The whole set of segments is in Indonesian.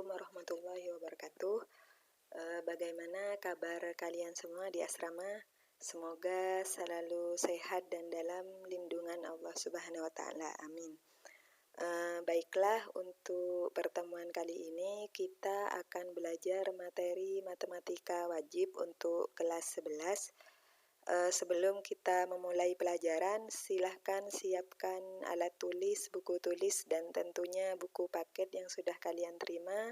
Assalamualaikum warahmatullahi wabarakatuh. Bagaimana kabar kalian semua di asrama? Semoga selalu sehat dan dalam lindungan Allah Subhanahu wa Ta'ala. Amin. Baiklah, untuk pertemuan kali ini kita akan belajar materi matematika wajib untuk kelas 11. Sebelum kita memulai pelajaran, silahkan siapkan alat tulis, buku tulis, dan tentunya buku paket yang sudah kalian terima.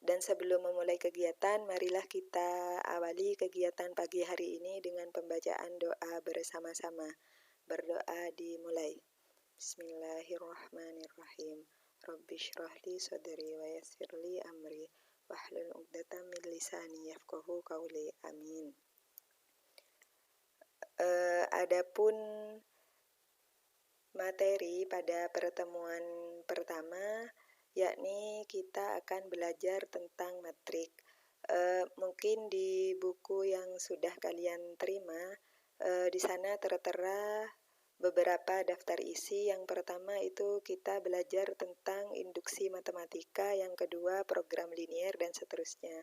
Dan sebelum memulai kegiatan, marilah kita awali kegiatan pagi hari ini dengan pembacaan doa bersama-sama. Berdoa dimulai. Bismillahirrahmanirrahim. Rabbi shrahli sadri wa yassirli amri wahlul 'uqdatam min lisani yafqahu qawli. Amin. Adapun materi pada pertemuan pertama, yakni kita akan belajar tentang matrik. Mungkin di buku yang sudah kalian terima, di sana tertera beberapa daftar isi. Yang pertama itu kita belajar tentang induksi matematika, yang kedua program linier, dan seterusnya.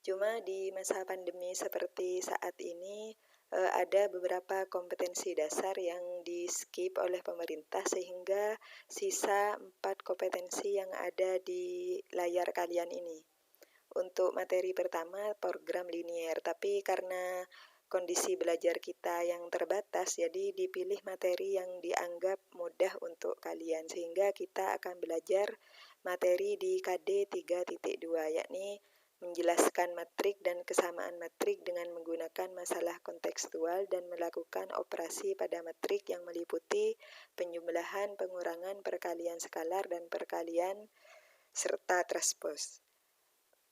Cuma di masa pandemi seperti saat ini, ada beberapa kompetensi dasar yang di-skip oleh pemerintah, sehingga sisa 4 kompetensi yang ada di layar kalian ini. Untuk materi pertama, program linier, tapi karena kondisi belajar kita yang terbatas, jadi dipilih materi yang dianggap mudah untuk kalian, sehingga kita akan belajar materi di KD 3.2, yakni menjelaskan matrik dan kesamaan matrik dengan menggunakan masalah kontekstual dan melakukan operasi pada matrik yang meliputi penjumlahan, pengurangan, perkalian skalar, dan perkalian serta transpose.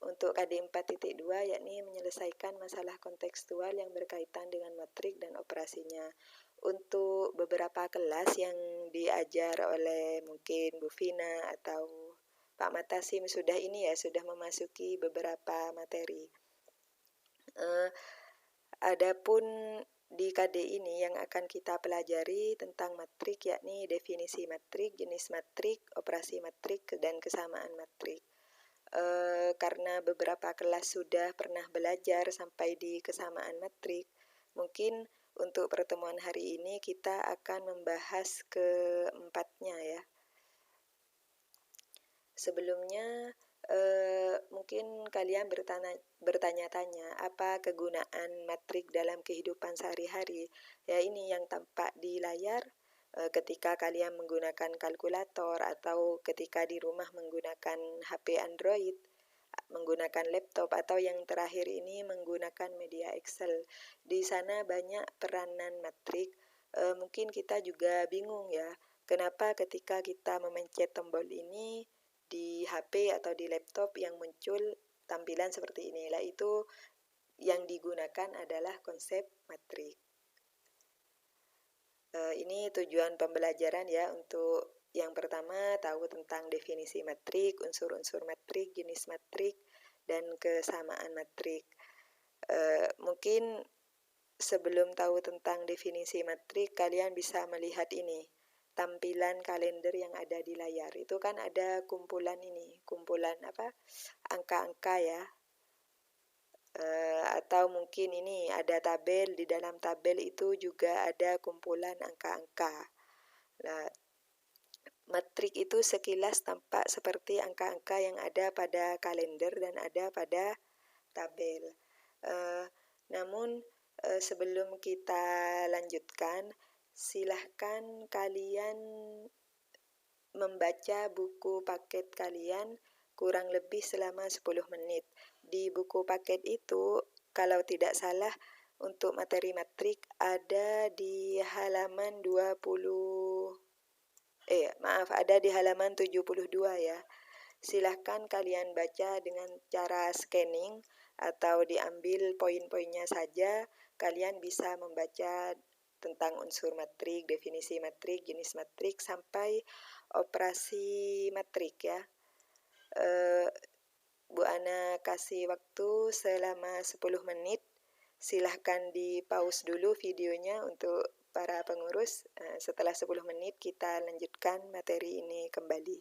Untuk KD 4.2, yakni menyelesaikan masalah kontekstual yang berkaitan dengan matrik dan operasinya. Untuk beberapa kelas yang diajar oleh mungkin Bu Vina atau Pak Matasim sudah memasuki beberapa materi. Adapun di KD ini yang akan kita pelajari tentang matrik, yakni definisi matrik, jenis matrik, operasi matrik, dan kesamaan matrik. Karena beberapa kelas sudah pernah belajar sampai di kesamaan matrik, mungkin untuk pertemuan hari ini kita akan membahas keempatnya ya. Sebelumnya mungkin kalian bertanya-tanya apa kegunaan matrik dalam kehidupan sehari-hari. Ya, ini yang tampak di layar ketika kalian menggunakan kalkulator atau ketika di rumah menggunakan HP Android, menggunakan laptop, atau yang terakhir ini menggunakan media Excel. Di sana banyak peranan matrik. Mungkin kita juga bingung ya, kenapa ketika kita memencet tombol ini di HP atau di laptop yang muncul tampilan seperti ini. Itu yang digunakan adalah konsep matrik. Ini tujuan pembelajaran ya. Untuk yang pertama, tahu tentang definisi matrik, unsur-unsur matrik, jenis matrik, dan kesamaan matrik. Mungkin sebelum tahu tentang definisi matrik, kalian bisa melihat ini, tampilan kalender yang ada di layar. Itu kan ada kumpulan angka-angka ya. Atau mungkin ini ada tabel, di dalam tabel itu juga ada kumpulan angka-angka. Nah, matrik itu sekilas tampak seperti angka-angka yang ada pada kalender dan ada pada tabel. Namun sebelum kita lanjutkan, silahkan kalian membaca buku paket kalian kurang lebih selama 10 menit. Di buku paket itu, kalau tidak salah, untuk materi matrik ada di halaman 72 ya. Silahkan kalian baca dengan cara scanning atau diambil poin-poinnya saja. Kalian bisa membaca tentang unsur matrik, definisi matrik, jenis matrik, sampai operasi matrik ya. Bu Ana kasih waktu selama 10 menit. Silahkan di pause dulu videonya untuk para pengurus. Setelah 10 menit kita lanjutkan materi ini kembali.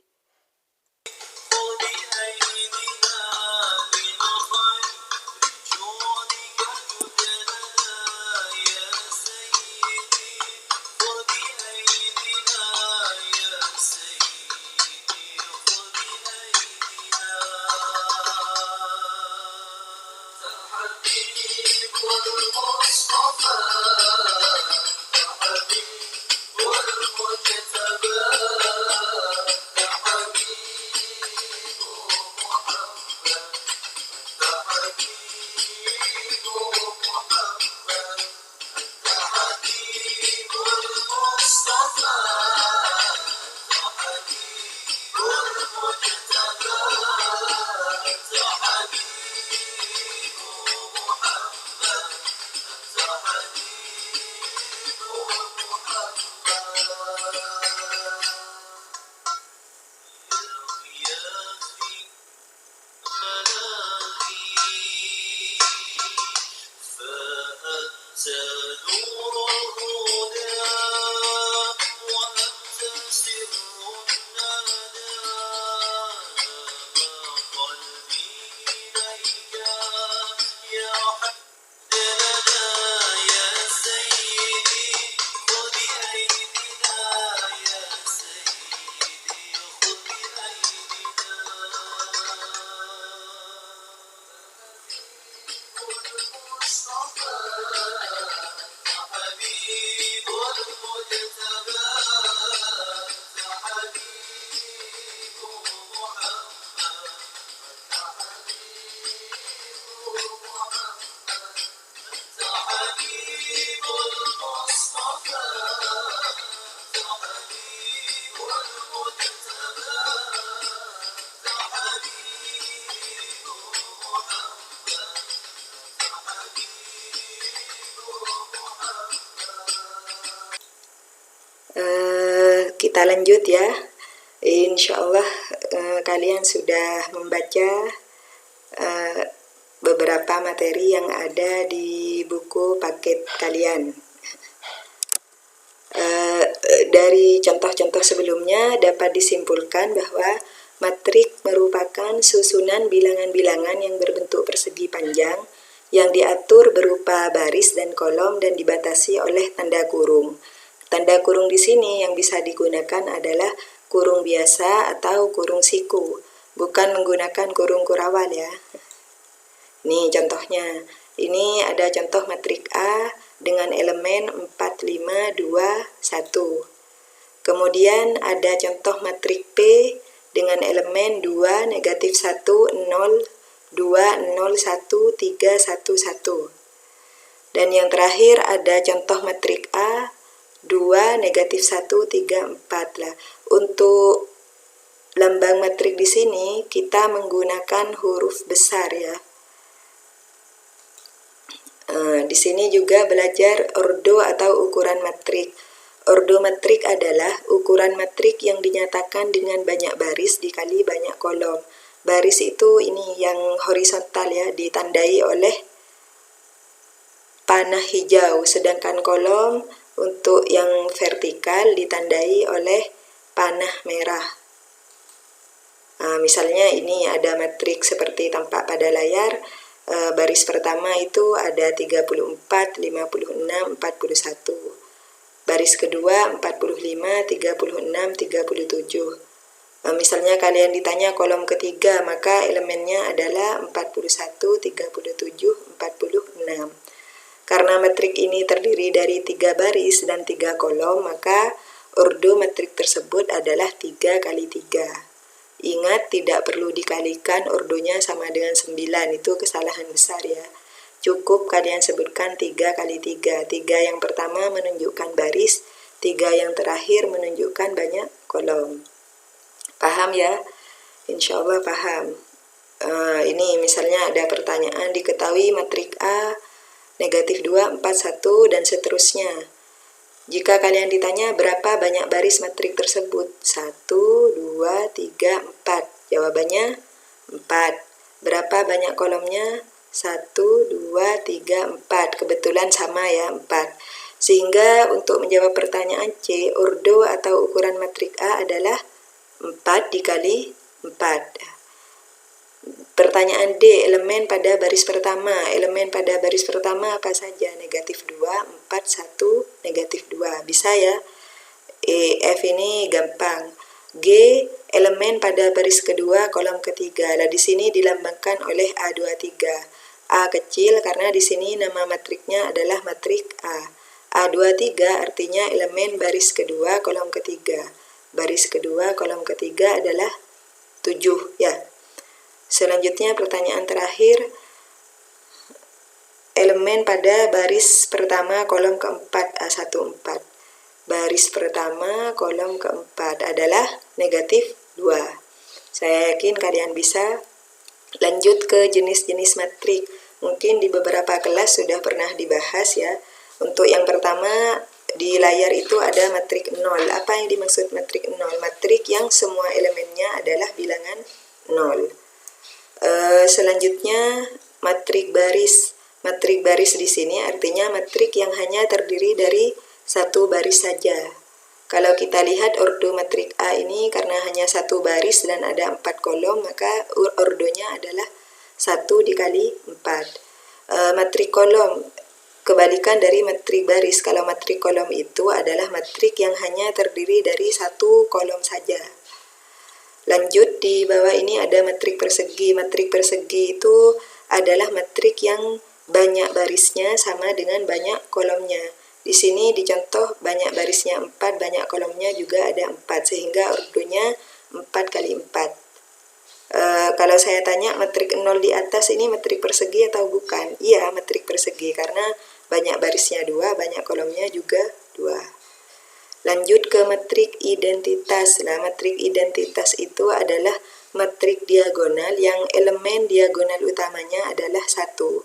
kita lanjut ya. Insya Allah kalian sudah membaca beberapa materi yang ada di buku paket kalian. Dari contoh-contoh sebelumnya dapat disimpulkan bahwa matrik merupakan susunan bilangan-bilangan yang berbentuk persegi panjang yang diatur berupa baris dan kolom dan dibatasi oleh tanda kurung. Tanda kurung di sini yang bisa digunakan adalah kurung biasa atau kurung siku, bukan menggunakan kurung kurawal ya. Nih contohnya, ini ada contoh matrik A dengan elemen 4, 5, 2, 1. Kemudian ada contoh matrik P dengan elemen 2, negatif 1, 0, 2, 0, 1, 3, 1, 1. Dan yang terakhir ada contoh matrik A, 2, negatif 1, 3, 4 lah. Untuk lambang matrik di sini kita menggunakan huruf besar ya. Di sini juga belajar ordo atau ukuran matrik. Ordo matrik adalah ukuran matrik yang dinyatakan dengan banyak baris dikali banyak kolom. Baris itu ini yang horizontal ya, ditandai oleh panah hijau, sedangkan kolom untuk yang vertikal ditandai oleh panah merah. Misalnya ini ada matrik seperti tampak pada layar. Baris pertama itu ada 34, 56, 41. Baris kedua 45, 36, 37. Misalnya kalian ditanya kolom ketiga, maka elemennya adalah 41, 37, 46. Karena matrik ini terdiri dari 3 baris dan 3 kolom, maka ordo matrik tersebut adalah 3 kali 3. Ingat, tidak perlu dikalikan ordonya sama dengan 9, itu kesalahan besar ya. Cukup kalian sebutkan 3 kali 3. 3 yang pertama menunjukkan baris, 3 yang terakhir menunjukkan banyak kolom. Paham ya? Insya Allah paham. Ini misalnya ada pertanyaan, diketahui matrik A negatif 2, 4, 1, dan seterusnya. Jika kalian ditanya berapa banyak baris matrik tersebut? 1, 2, 3, 4. Jawabannya 4. Berapa banyak kolomnya? 1, 2, 3, 4. Kebetulan sama ya, 4. Sehingga untuk menjawab pertanyaan C, ordo atau ukuran matrik A adalah 4 dikali 4. Pertanyaan D, elemen pada baris pertama. Elemen pada baris pertama apa saja? Negatif 2, 4, 1, negatif 2. Bisa ya? F ini gampang. G, elemen pada baris kedua, kolom ketiga. Nah, di sini dilambangkan oleh A23. A kecil karena di sini nama matriknya adalah matrik A. A23 artinya elemen baris kedua, kolom ketiga. Baris kedua, kolom ketiga adalah 7 ya. Selanjutnya pertanyaan terakhir, elemen pada baris pertama kolom keempat A14. Baris pertama kolom keempat adalah negatif 2. Saya yakin kalian bisa. Lanjut ke jenis-jenis matrik. Mungkin di beberapa kelas sudah pernah dibahas ya. Untuk yang pertama di layar itu ada matrik 0. Apa yang dimaksud matrik 0? Matrik yang semua elemennya adalah bilangan 0. Selanjutnya matrik baris. Matrik baris di sini artinya matrik yang hanya terdiri dari satu baris saja. Kalau kita lihat ordo matrik A ini karena hanya satu baris dan ada 4 kolom, maka ordonya adalah 1 dikali 4. Matrik kolom kebalikan dari matrik baris. Kalau matrik kolom itu adalah matrik yang hanya terdiri dari satu kolom saja. Lanjut, di bawah ini ada matrik persegi. Matrik persegi itu adalah matrik yang banyak barisnya sama dengan banyak kolomnya. Di sini dicontoh banyak barisnya 4, banyak kolomnya juga ada 4, sehingga ordonya 4 kali 4. Kalau saya tanya matrik 0 di atas ini matrik persegi atau bukan? Iya, matrik persegi karena banyak barisnya 2, banyak kolomnya juga 2. Lanjut ke matrik identitas. Nah, matrik identitas itu adalah matrik diagonal yang elemen diagonal utamanya adalah 1.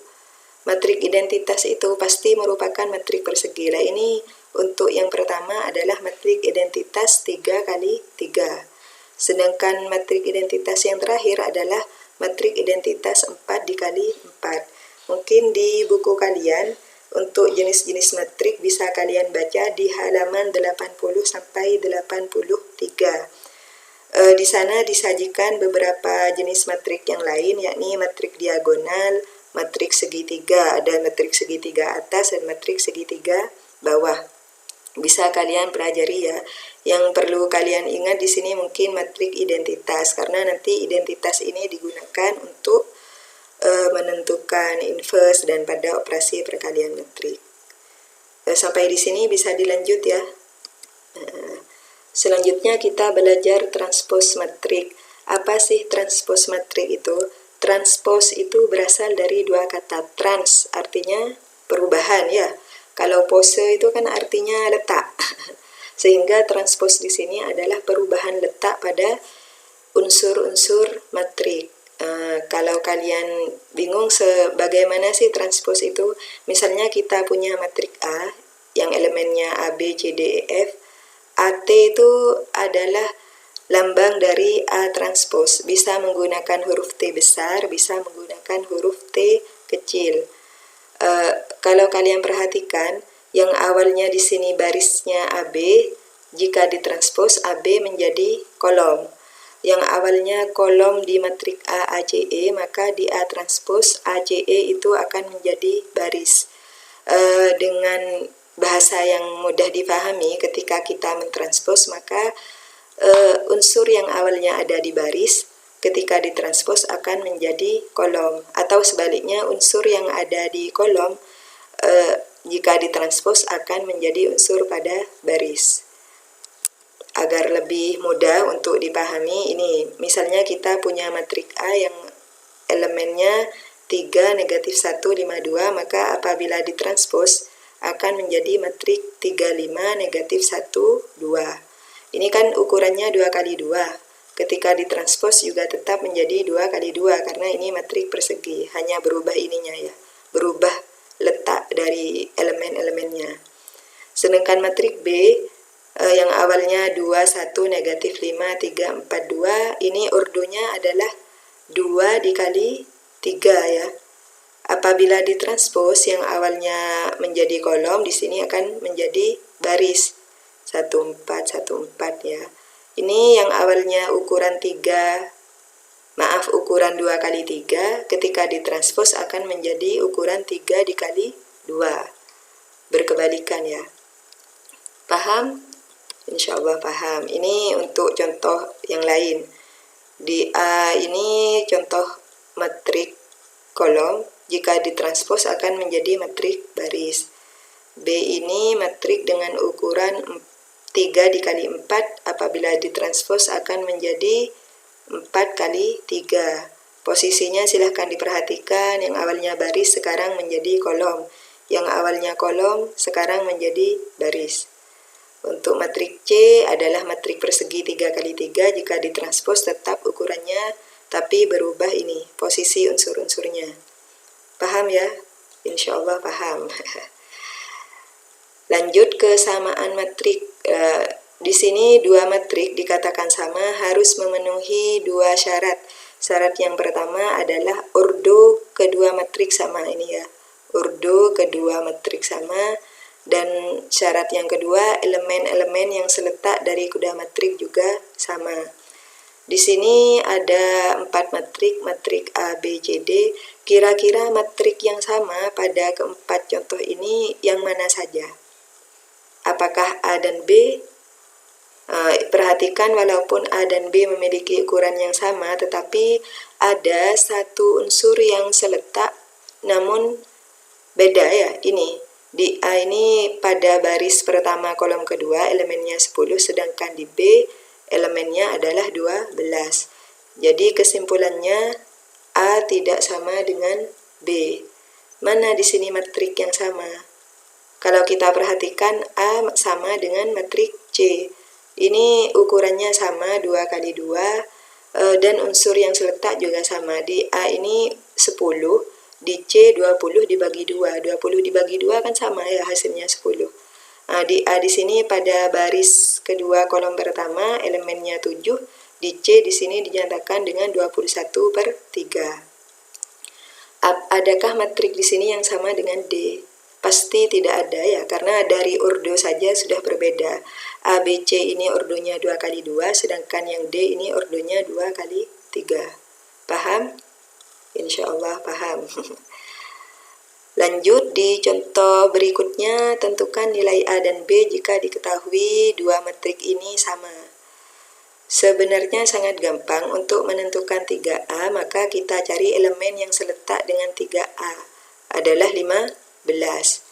Matrik identitas itu pasti merupakan matrik persegi. Nah, ini Untuk yang pertama adalah matrik identitas 3 kali 3. Sedangkan matrik identitas yang terakhir adalah matrik identitas 4 dikali 4. Mungkin di buku kalian untuk jenis-jenis matrik bisa kalian baca di halaman 80 sampai 83. Di sana disajikan beberapa jenis matrik yang lain, yakni matrik diagonal, matrik segitiga, ada matrik segitiga atas dan matrik segitiga bawah. Bisa kalian pelajari ya. Yang perlu kalian ingat di sini mungkin matrik identitas, karena nanti identitas ini digunakan untuk menentukan inverse dan pada operasi perkalian matrik. Sampai di sini bisa dilanjut ya. Selanjutnya kita belajar transpose matrik. Apa sih transpose matrik itu? Transpose itu berasal dari dua kata. Trans artinya perubahan ya. Kalau pose itu kan artinya letak. Sehingga transpose di sini adalah perubahan letak pada unsur-unsur matrik. Kalau kalian bingung bagaimana sih transpose itu, misalnya kita punya matrik A yang elemennya A, B, C, D, E, F. AT itu adalah lambang dari A transpose. Bisa menggunakan huruf T besar, bisa menggunakan huruf T kecil. Kalau kalian perhatikan, yang awalnya di sini barisnya AB, jika ditranspose AB menjadi kolom. Yang awalnya kolom di matrik A, ACE, maka di A transpose ACE itu akan menjadi baris. Dengan bahasa yang mudah dipahami, ketika kita mentranspose, maka unsur yang awalnya ada di baris, ketika ditranspose akan menjadi kolom. Atau sebaliknya, unsur yang ada di kolom, jika ditranspose akan menjadi unsur pada baris. Agar lebih mudah untuk dipahami, ini misalnya kita punya matrik A yang elemennya 3, negatif 1, 5, 2, maka apabila ditranspose akan menjadi matrik 3, 5, negatif 1, 2. Ini kan ukurannya 2 kali 2. Ketika ditranspose juga tetap menjadi 2 kali 2, karena ini matrik persegi. Hanya berubah ininya ya, berubah letak dari elemen-elemennya. Sedangkan matrik B yang awalnya 2, 1, negatif 5, 3, 4, 2, ini ordonya adalah 2 dikali 3 ya. Apabila ditranspose yang awalnya menjadi kolom, di sini akan menjadi baris 1, 4, 1, 4 ya. Ini yang awalnya ukuran 2 kali 3, ketika ditranspose akan menjadi ukuran 3 dikali 2. Berkebalikan ya. Paham? Insya Allah paham. Ini untuk contoh yang lain. Di A ini contoh matrik kolom, jika ditranspose akan menjadi matrik baris. B ini matrik dengan ukuran 3 dikali 4, apabila ditranspose akan menjadi 4 kali 3. Posisinya silahkan diperhatikan, yang awalnya baris sekarang menjadi kolom, yang awalnya kolom sekarang menjadi baris. Untuk matrik C adalah matrik persegi 3 kali 3, jika ditranspose tetap ukurannya, tapi berubah ini, posisi unsur-unsurnya. Paham ya? Insya Allah paham. Lanjut ke samaan matrik. Di sini dua matrik dikatakan sama harus memenuhi dua syarat. Syarat yang pertama adalah ordo kedua matrik sama, ini ya. Ordo kedua matrik sama. Dan syarat yang kedua, elemen-elemen yang seletak dari kedua matrik juga sama. Di sini ada 4 matrik, matrik A, B, C, D. Kira-kira matrik yang sama pada keempat contoh ini yang mana saja? Apakah A dan B? Perhatikan, walaupun A dan B memiliki ukuran yang sama, tetapi ada satu unsur yang seletak namun beda ya. Ini di A ini pada baris pertama kolom kedua elemennya 10, sedangkan di B elemennya adalah 12. Jadi kesimpulannya A tidak sama dengan B. Mana di sini matrik yang sama? Kalau kita perhatikan, A sama dengan matrik C. Ini ukurannya sama 2 kali 2, dan unsur yang seletak juga sama. Di A ini 10, di C 20 dibagi 2. 20 dibagi 2 kan sama ya, hasilnya 10. Di A di sini pada baris kedua kolom pertama elemennya 7, di C di sini dinyatakan dengan 21/3. Adakah matrik di sini yang sama dengan D? Pasti tidak ada ya, karena dari ordo saja sudah berbeda. A, B, C ini ordonya 2 kali 2, sedangkan yang D ini ordonya 2 kali 3. Paham? Insya Allah paham. Lanjut di contoh berikutnya, tentukan nilai A dan B jika diketahui dua matrik ini sama. Sebenarnya sangat gampang untuk menentukan 3A, maka kita cari elemen yang seletak dengan 3A adalah 15.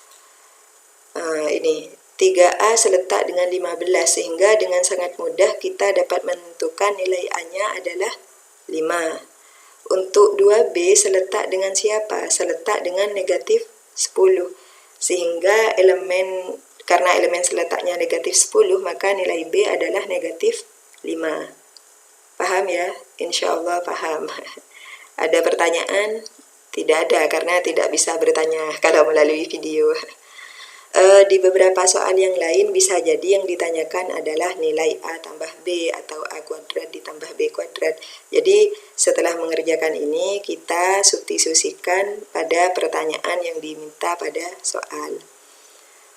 Ini 3A seletak dengan 15, sehingga dengan sangat mudah kita dapat menentukan nilai A-nya adalah 5. Untuk 2B seletak dengan siapa? Seletak dengan negatif 10. Sehingga karena elemen seletaknya negatif 10, maka nilai B adalah negatif 5. Paham ya? Insya Allah paham. Ada pertanyaan? Tidak ada, karena tidak bisa bertanya kalau melalui video. Di beberapa soal yang lain bisa jadi yang ditanyakan adalah nilai A tambah B atau A kuadrat ditambah B kuadrat. Jadi setelah mengerjakan ini kita substitusikan pada pertanyaan yang diminta pada soal.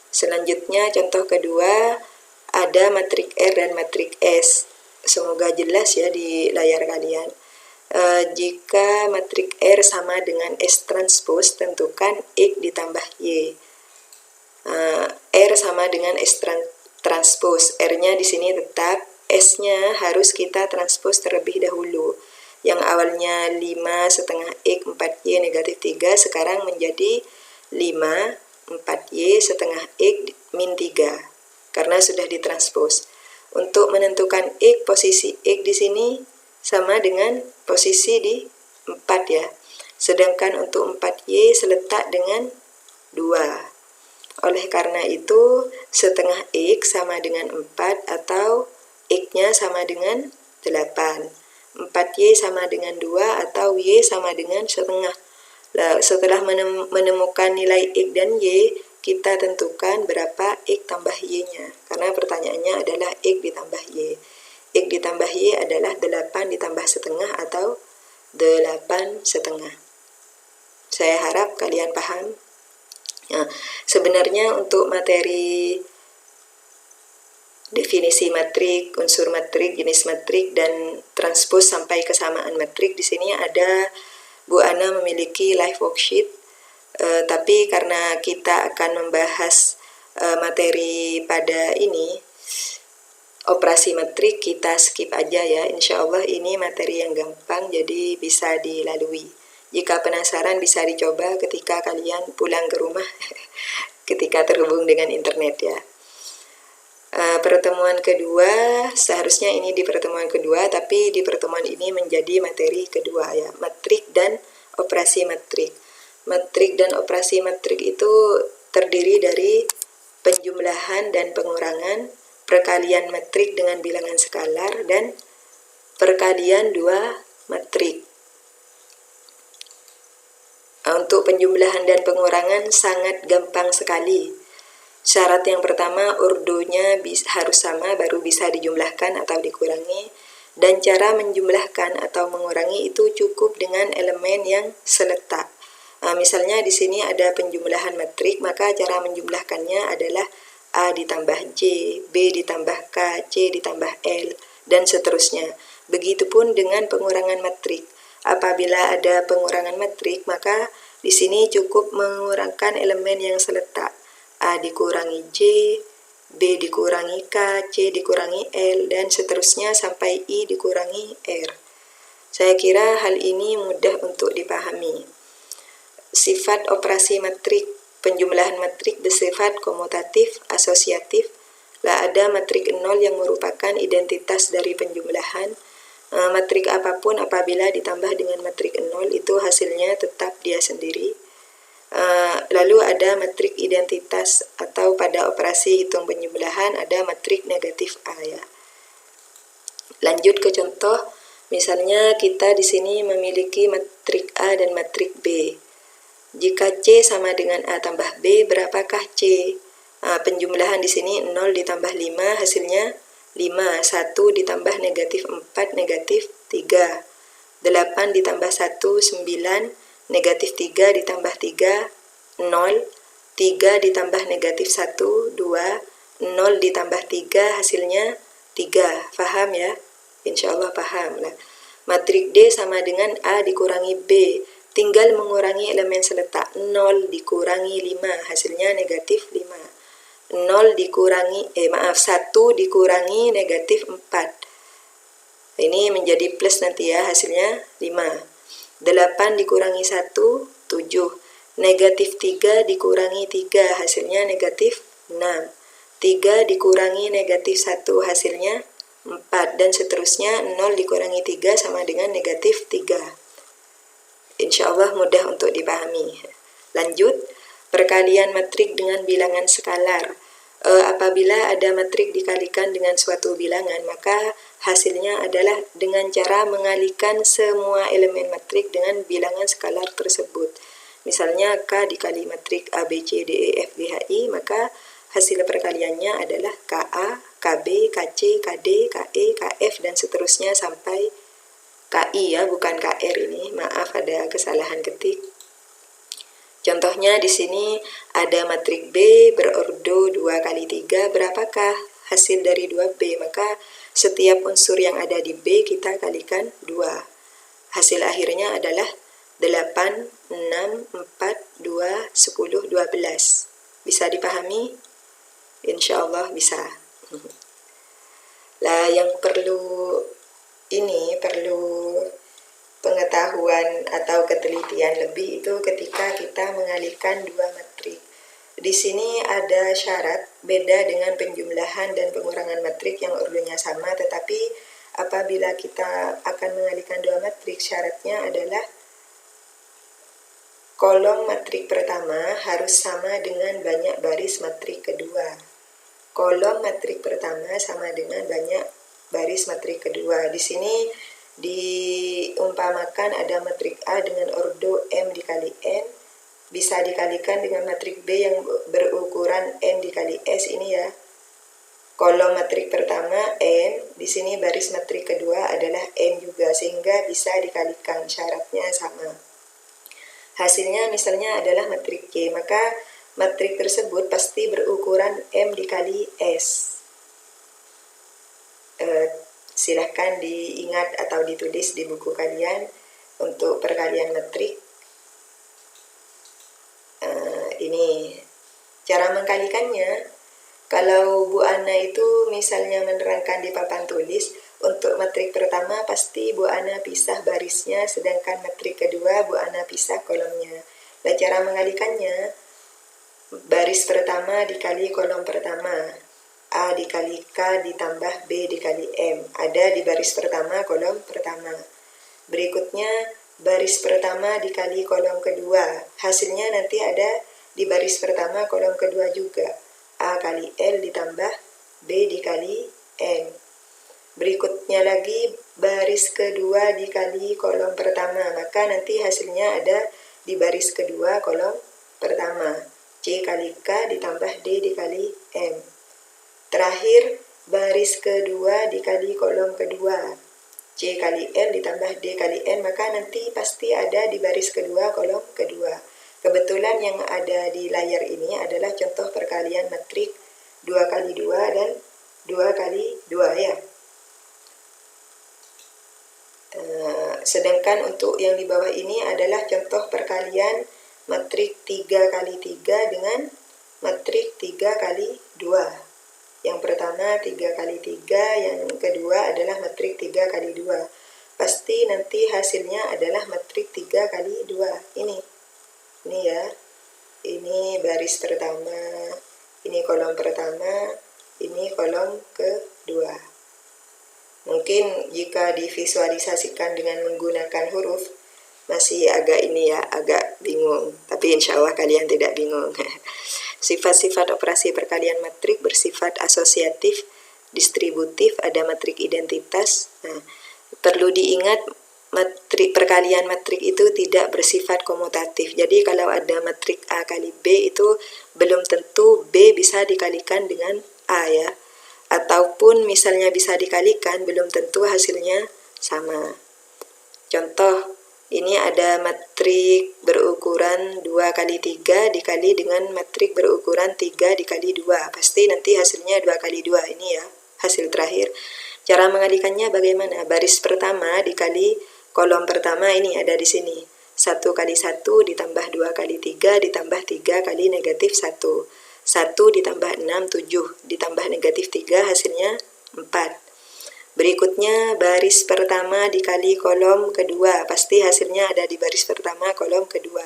Selanjutnya contoh kedua, ada matrik R dan matrik S. Semoga jelas ya di layar kalian. Jika matrik R sama dengan S transpose, tentukan X ditambah Y. R sama dengan S transpose. R-nya di sini tetap, S-nya harus kita transpose terlebih dahulu. Yang awalnya 5 setengah X 4Y negatif 3, sekarang menjadi 5 4Y setengah X min 3, karena sudah ditranspose. Untuk menentukan X, posisi X di sini sama dengan posisi di 4 ya. Sedangkan untuk 4Y seletak dengan 2. Oleh karena itu, setengah X sama dengan 4 atau X-nya sama dengan 8. 4Y sama dengan 2 atau Y sama dengan setengah. Setelah menemukan nilai X dan Y, kita tentukan berapa X tambah Y-nya. Karena pertanyaannya adalah X ditambah Y. X ditambah Y adalah 8 ditambah setengah atau 8 setengah. Saya harap kalian paham. Nah, sebenarnya untuk materi definisi matrik, unsur matrik, jenis matrik, dan transpose sampai kesamaan matrik, di sini ada Bu Ana memiliki live worksheet, tapi karena kita akan membahas materi pada ini, operasi matrik, kita skip aja ya. Insya Allah ini materi yang gampang, jadi bisa dilalui. Jika penasaran bisa dicoba ketika kalian pulang ke rumah ketika terhubung dengan internet ya. Pertemuan kedua, seharusnya ini di pertemuan kedua, tapi di pertemuan ini menjadi materi kedua ya, matrik dan operasi matrik. Matrik dan operasi matrik itu terdiri dari penjumlahan dan pengurangan, perkalian matrik dengan bilangan skalar, dan perkalian dua matrik. Untuk penjumlahan dan pengurangan sangat gampang sekali. Syarat yang pertama, ordonya harus sama baru bisa dijumlahkan atau dikurangi. Dan cara menjumlahkan atau mengurangi itu cukup dengan elemen yang seletak. Misalnya di sini ada penjumlahan matrik, maka cara menjumlahkannya adalah A ditambah J, B ditambah K, C ditambah L, dan seterusnya. Begitupun dengan pengurangan matrik. Apabila ada pengurangan matrik, maka di sini cukup mengurangkan elemen yang seletak. A dikurangi J, B dikurangi K, C dikurangi L, dan seterusnya sampai I dikurangi R. Saya kira hal ini mudah untuk dipahami. Sifat operasi matrik, penjumlahan matrik bersifat komutatif, asosiatif. Ada matrik 0 yang merupakan identitas dari penjumlahan. Matrik apapun apabila ditambah dengan matrik 0 itu hasilnya tetap dia sendiri. Lalu ada matrik identitas, atau pada operasi hitung penjumlahan ada matrik negatif A ya. Lanjut ke contoh, misalnya kita di sini memiliki matrik A dan matrik B. Jika C sama dengan A tambah B, berapakah C? Penjumlahan di sini 0 ditambah 5 hasilnya 5, 1 ditambah negatif 4 negatif 3, 8 ditambah 1 9, negatif 3 ditambah 3 0, 3 ditambah negatif 1 2, 0 ditambah 3 hasilnya 3. Paham ya? Insya Allah paham. Nah, matrik D sama dengan A dikurangi B. Tinggal mengurangi elemen seletak. 0 dikurangi 5 hasilnya negatif 5. 1 dikurangi negatif 4. Ini menjadi plus nanti ya, hasilnya 5. 8 dikurangi 1, 7. Negatif 3 dikurangi 3, hasilnya negatif 6. 3 dikurangi negatif 1, hasilnya 4. Dan seterusnya 0 dikurangi 3 sama dengan negatif 3. Insya Allah mudah untuk dipahami. Lanjut, perkalian matrik dengan bilangan skalar. Apabila ada matrik dikalikan dengan suatu bilangan, maka hasilnya adalah dengan cara mengalikan semua elemen matrik dengan bilangan skalar tersebut. Misalnya K dikali matrik A, B, C, D, E, F, G, H, I, maka hasil perkaliannya adalah KA, KB, KC, KD, KE, KF, dan seterusnya sampai KI ya, bukan KR ini. Maaf ada kesalahan ketik. Contohnya di sini ada matrik B berordo 2 kali 3, berapakah hasil dari 2B? Maka setiap unsur yang ada di B kita kalikan 2. Hasil akhirnya adalah 8, 6, 4, 2, 10, 12. Bisa dipahami? Insya Allah bisa. Lah yang perlu pengetahuan atau ketelitian lebih itu ketika kita mengalihkan dua matrik. Di sini ada syarat beda dengan penjumlahan dan pengurangan matrik yang ordonya sama, tetapi apabila kita akan mengalihkan dua matrik, syaratnya adalah kolom matrik pertama harus sama dengan banyak baris matrik kedua. Kolom matrik pertama sama dengan banyak baris matrik kedua. Di sini diumpamakan ada matrik A dengan ordo M dikali N, bisa dikalikan dengan matrik B yang berukuran N dikali S ini ya. Kolom matrik pertama N, di sini baris matrik kedua adalah N juga, sehingga bisa dikalikan, syaratnya sama. Hasilnya misalnya adalah matrik K, maka matrik tersebut pasti berukuran M dikali S. Silahkan diingat atau ditulis di buku kalian untuk perkalian matrik. Ini cara mengkalikannya. Kalau Bu Ana itu misalnya menerangkan di papan tulis, untuk matrik pertama pasti Bu Ana pisah barisnya, sedangkan matrik kedua Bu Ana pisah kolomnya. Nah, cara mengalikannya, baris pertama dikali kolom pertama, A dikali K ditambah B dikali M. Ada di baris pertama kolom pertama. Berikutnya baris pertama dikali kolom kedua. Hasilnya nanti ada di baris pertama kolom kedua juga. A kali L ditambah B dikali N. Berikutnya lagi baris kedua dikali kolom pertama. Maka nanti hasilnya ada di baris kedua kolom pertama. C kali K ditambah D dikali M. Terakhir, baris kedua dikali kolom kedua, C kali L ditambah D kali N, maka nanti pasti ada di baris kedua kolom kedua. Kebetulan yang ada di layar ini adalah contoh perkalian matrik 2 kali 2 dan 2 kali 2 ya. Sedangkan untuk yang di bawah ini adalah contoh perkalian matrik 3 kali 3 dengan matrik 3 kali 2. Yang pertama 3 kali 3, yang kedua adalah matrik 3 kali 2. Pasti nanti hasilnya adalah matrik 3 kali 2. Ini ya. Ini baris pertama, ini kolom pertama, ini kolom kedua. Mungkin jika divisualisasikan dengan menggunakan huruf, masih agak agak bingung. Tapi insya Allah kalian tidak bingung. Sifat-sifat operasi perkalian matrik bersifat asosiatif, distributif, ada matrik identitas. Nah, perlu diingat perkalian matrik itu tidak bersifat komutatif. Jadi kalau ada matrik A kali B itu belum tentu B bisa dikalikan dengan A ya. Ataupun misalnya bisa dikalikan, belum tentu hasilnya sama. Contoh, ini ada matrik berukuran 2 kali 3 dikali dengan matrik berukuran 3 dikali 2. Pasti nanti hasilnya 2 kali 2. Ini ya, hasil terakhir. Cara mengalikannya bagaimana? Baris pertama dikali kolom pertama ini ada di sini. 1 kali 1 ditambah 2 kali 3 ditambah 3 kali negatif 1. 1 ditambah 6, 7 ditambah negatif 3 hasilnya 4. Berikutnya baris pertama dikali kolom kedua. Pasti hasilnya ada di baris pertama kolom kedua.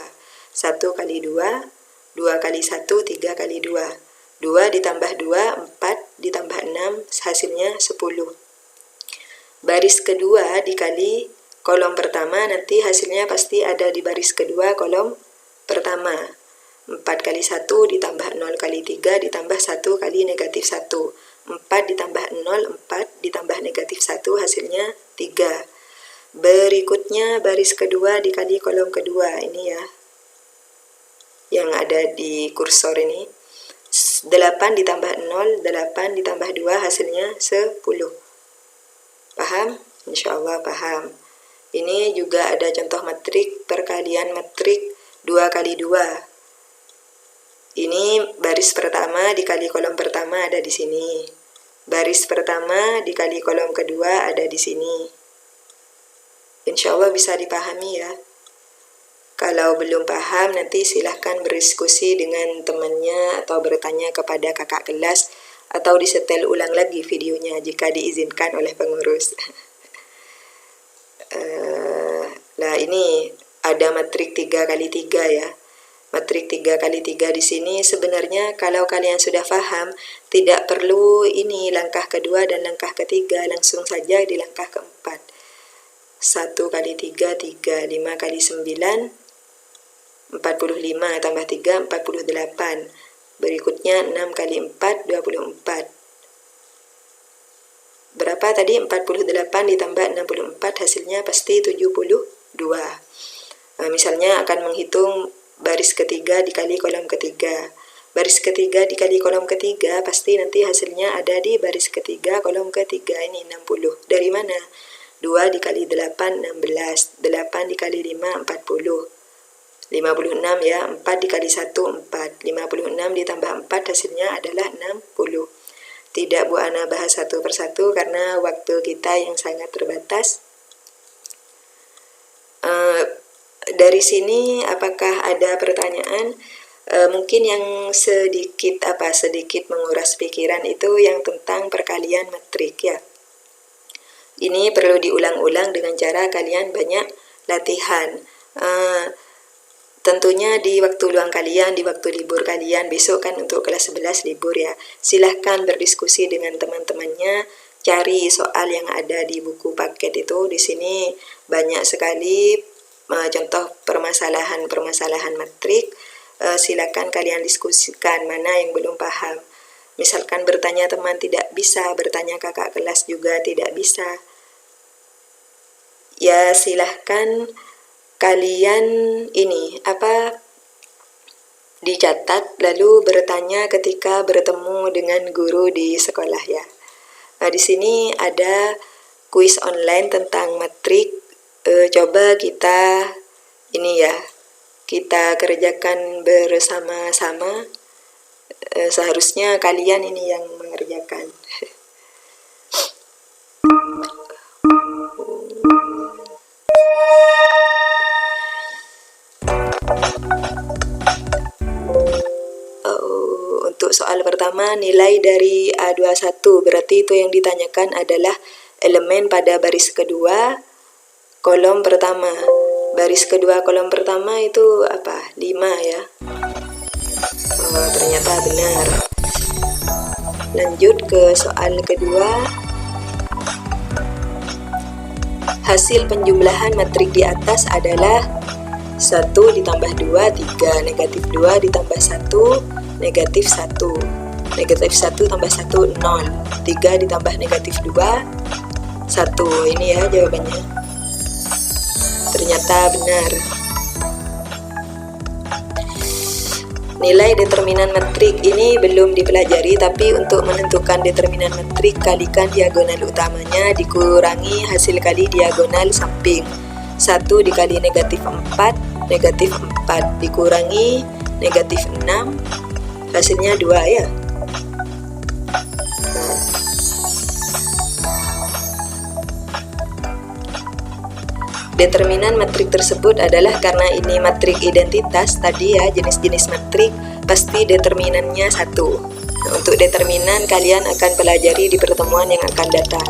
1 kali 2, 2 kali 1, 3 kali 2. 2 ditambah 2, 4 ditambah 6 hasilnya 10. Baris kedua dikali kolom pertama, nanti hasilnya pasti ada di baris kedua kolom pertama. 4 kali 1 ditambah 0 kali 3 ditambah 1 kali negatif 1. 4 ditambah 0, 4 ditambah negatif 1 hasilnya 3. Berikutnya baris kedua dikali kolom kedua, ini ya, yang ada di kursor ini. 8 ditambah 0, 8 ditambah 2 hasilnya 10. Paham? Insya Allah paham. Ini juga ada contoh matrik, perkalian matrik 2 kali 2. Ini baris pertama dikali kolom pertama ada di sini. Baris pertama dikali kolom kedua ada di sini. Insya Allah bisa dipahami ya. Kalau belum paham nanti silahkan berdiskusi dengan temannya atau bertanya kepada kakak kelas atau disetel ulang lagi videonya jika diizinkan oleh pengurus. Nah ini ada matrik 3 kali 3 ya. Matrik 3 kali 3 di sini sebenarnya kalau kalian sudah paham tidak perlu ini langkah kedua dan langkah ketiga, langsung saja di langkah keempat. 1 kali 3, 3, 5 kali 9, 45 tambah 3, 48. Berikutnya 6 kali 4, 24. Berapa tadi? 48 ditambah 64 hasilnya pasti 72. Nah, misalnya akan menghitung baris ketiga dikali kolom ketiga. Baris ketiga dikali kolom ketiga pasti nanti hasilnya ada di baris ketiga kolom ketiga, ini 60. Dari mana? 2 dikali 8, 16. 8 dikali 5, 40. 56 ya, 4 dikali 1, 4. 56 ditambah 4 hasilnya adalah 60. Tidak Bu Ana bahas satu persatu karena waktu kita yang sangat terbatas. Dari sini apakah ada pertanyaan? Mungkin yang sedikit menguras pikiran itu yang tentang perkalian matrik ya. Ini perlu diulang-ulang dengan cara kalian banyak latihan. Tentunya di waktu luang kalian, di waktu libur kalian, besok kan untuk kelas 11 libur ya. Silahkan berdiskusi dengan teman-temannya, cari soal yang ada di buku paket itu. Di sini banyak sekali contoh permasalahan matrik. Silakan kalian diskusikan mana yang belum paham. Misalkan bertanya teman tidak bisa, bertanya kakak kelas juga tidak bisa. Ya silahkan kalian dicatat lalu bertanya ketika bertemu dengan guru di sekolah ya. Nah, di sini ada kuis online tentang matrik. Coba kita kita kerjakan bersama-sama. Seharusnya kalian ini yang mengerjakan. Untuk soal pertama, nilai dari A21, berarti itu yang ditanyakan adalah elemen pada baris kedua kolom pertama. Baris kedua kolom pertama itu apa? 5 ya. Ternyata benar. Lanjut ke soal kedua. Hasil penjumlahan matrik di atas adalah 1 ditambah 2, 3, negatif 2 ditambah 1, negatif 1. Negatif 1 tambah 1, 0. 3 ditambah negatif 2, 1. Ini ya jawabannya. Ternyata benar. Nilai determinan metrik ini belum dipelajari, tapi untuk menentukan determinan metrik, kalikan diagonal utamanya dikurangi hasil kali diagonal samping. 1 dikali negatif 4 dikurangi negatif 6, hasilnya 2 ya. Determinan metrik tersebut adalah karena ini metrik identitas tadi ya, jenis-jenis metrik pasti determinannya 1. Nah, untuk determinan kalian akan pelajari di pertemuan yang akan datang.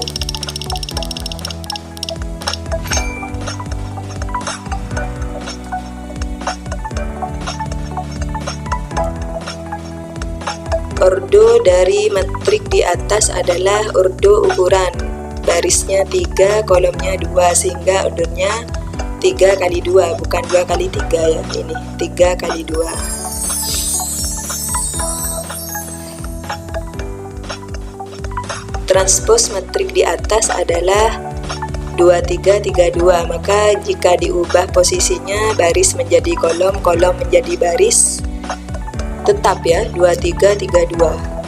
Ordo dari metrik di atas adalah ordo ukuran. Barisnya 3, kolomnya 2, sehingga ordenya 3 kali 2, bukan 2 kali 3 ya, ini 3 kali 2. Transpos metrik di atas adalah 2, 3, 3, 2, maka jika diubah posisinya baris menjadi kolom, kolom menjadi baris, tetap ya 2, 3, 3, 2.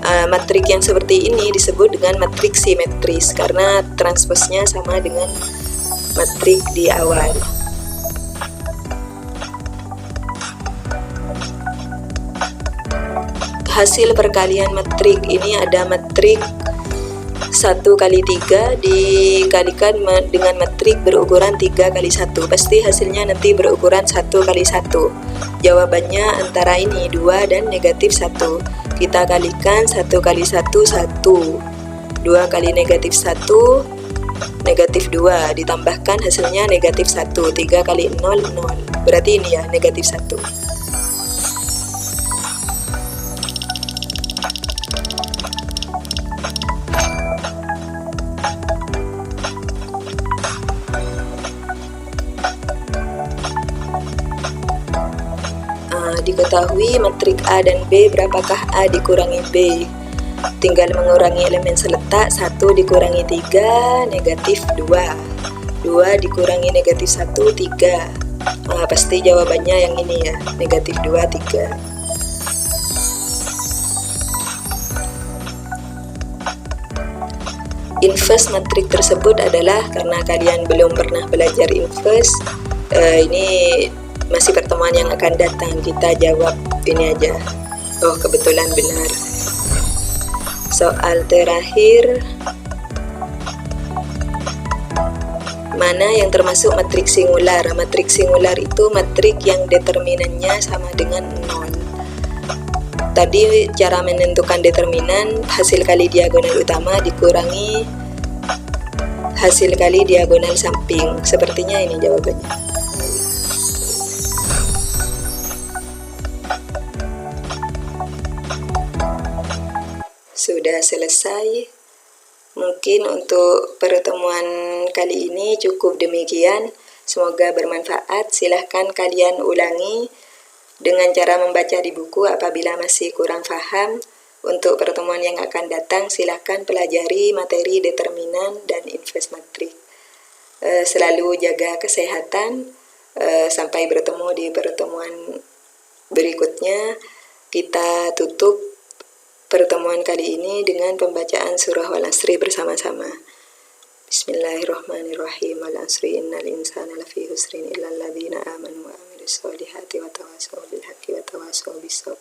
Metrik yang seperti ini disebut dengan metrik simetris karena transposnya sama dengan metrik di awal. Hasil perkalian metrik ini ada metrik 1 kali 3 dikalikan dengan metrik berukuran 3 kali 1. Pasti hasilnya nanti berukuran 1 kali 1. Jawabannya antara ini 2 dan negatif 1. Kita kalikan 1 kali 1, 1. 2 kali negatif 1, negatif 2. Ditambahkan hasilnya negatif 1. 3 kali 0, 0. Berarti ini ya, negatif 1. Diketahui metrik A dan B, berapakah A dikurangi B? Tinggal mengurangi elemen seletak. 1 dikurangi 3, negatif 2. 2 dikurangi negatif 1, 3. Pasti jawabannya yang ini ya, negatif 2, 3. Inverse metrik tersebut adalah karena kalian belum pernah belajar inverse, ini masih pertemuan yang akan datang, kita jawab ini aja. Oh, kebetulan benar. Soal terakhir, mana yang termasuk metrik singular? Metrik singular itu metrik yang determinannya sama dengan 0. Tadi cara menentukan determinan, hasil kali diagonal utama dikurangi hasil kali diagonal samping. Sepertinya ini jawabannya. Sudah selesai. Mungkin untuk pertemuan kali ini cukup demikian. Semoga bermanfaat. Silahkan kalian ulangi dengan cara membaca di buku apabila masih kurang paham. Untuk pertemuan yang akan datang, silahkan pelajari materi determinan dan inverse metrik. Selalu jaga kesehatan. Sampai bertemu di pertemuan berikutnya. Kita tutup pertemuan kali ini dengan pembacaan surah Wal-Asri bersama-sama. Bismillahirrahmanirrahim. Wal-Asri innal insana lafi husrin illal ladzina amanu wa amilus solihati wa tawasaw bil haqqi wa tawasaw bis sabr.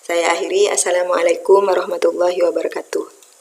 Saya akhiri. Assalamualaikum warahmatullahi wabarakatuh.